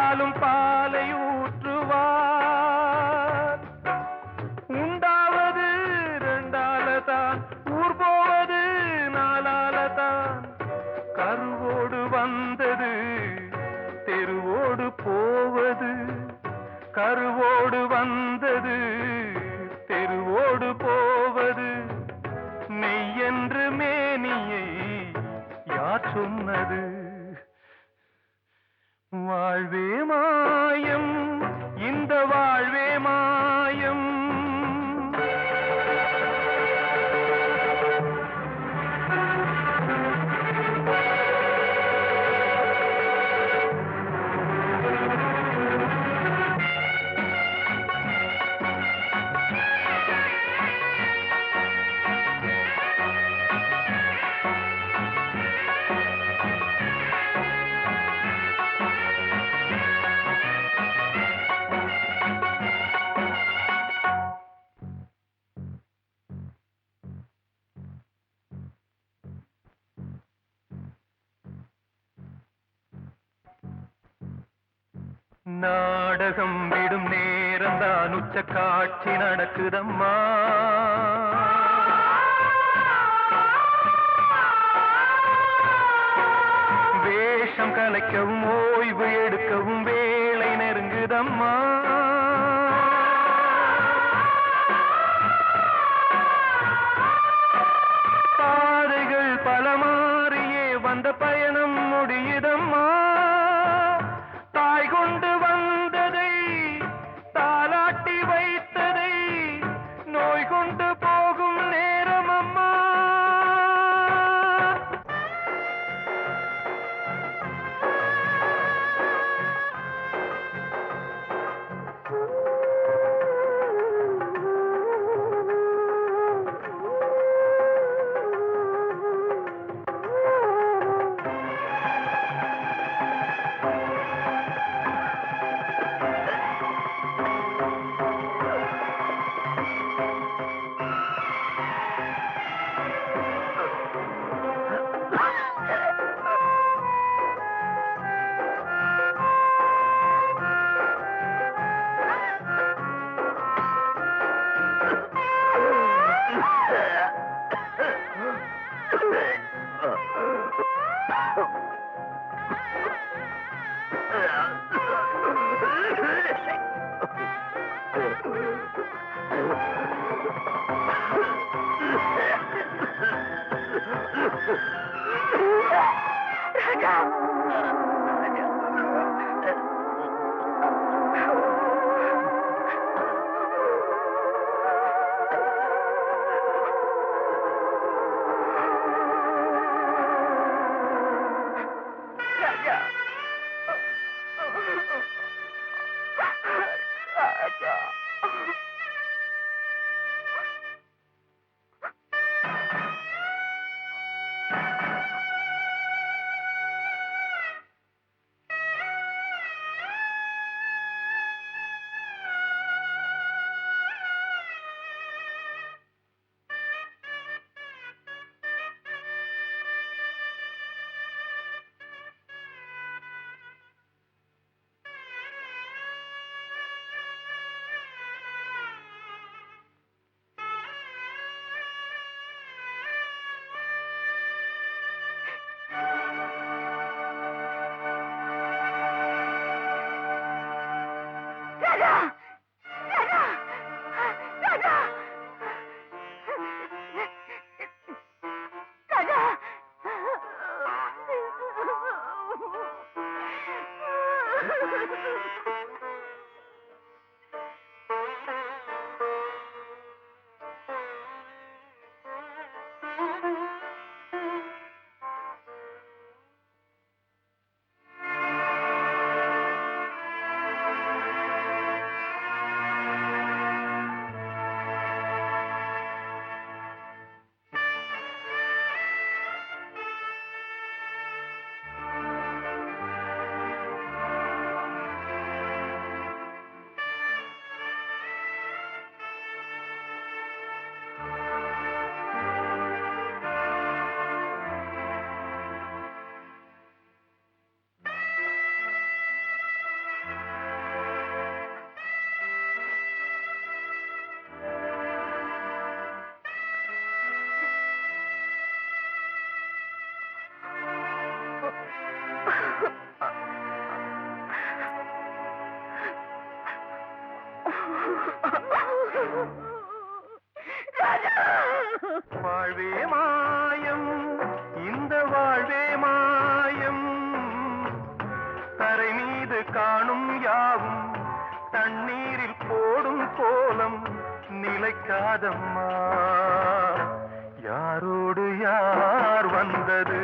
பாலும் பாலை ஊற்றுவார். உண்டாவது ரெண்டாலதான், ஊர் போவது நாலாலதான். கருவோடு வந்தது தெருவோடு போவது, கருவோடு வந்தது தெருவோடு போவது. மெய்யென்று மேனியை யார் சொன்னது? வாழ்வே மாயம், இந்த வாழ்வே மாயம். நாடகம் விடும் நேரம்தான் உச்ச காட்சி நடக்குதம்மா. வேஷம் கலைக்கவும் ஓய்வு எடுக்கவும் வேளை நெருங்குதம்மா. பாதைகள் பல மாறியே வந்த பயணம் முடியுதம்மா. தாய் கொண்டு வந்ததை தாலாட்டி வைத்ததை நோய் கொண்டு போகும் நேரம் அம்மா. வாழ்வே மாயம், இந்த வாழ்வே மாயம், தரை மீது காணும் யாவும் தண்ணீரில் போடும் கோலம் நிலைக்காதம்மா. யாரோடு யார் வந்தது?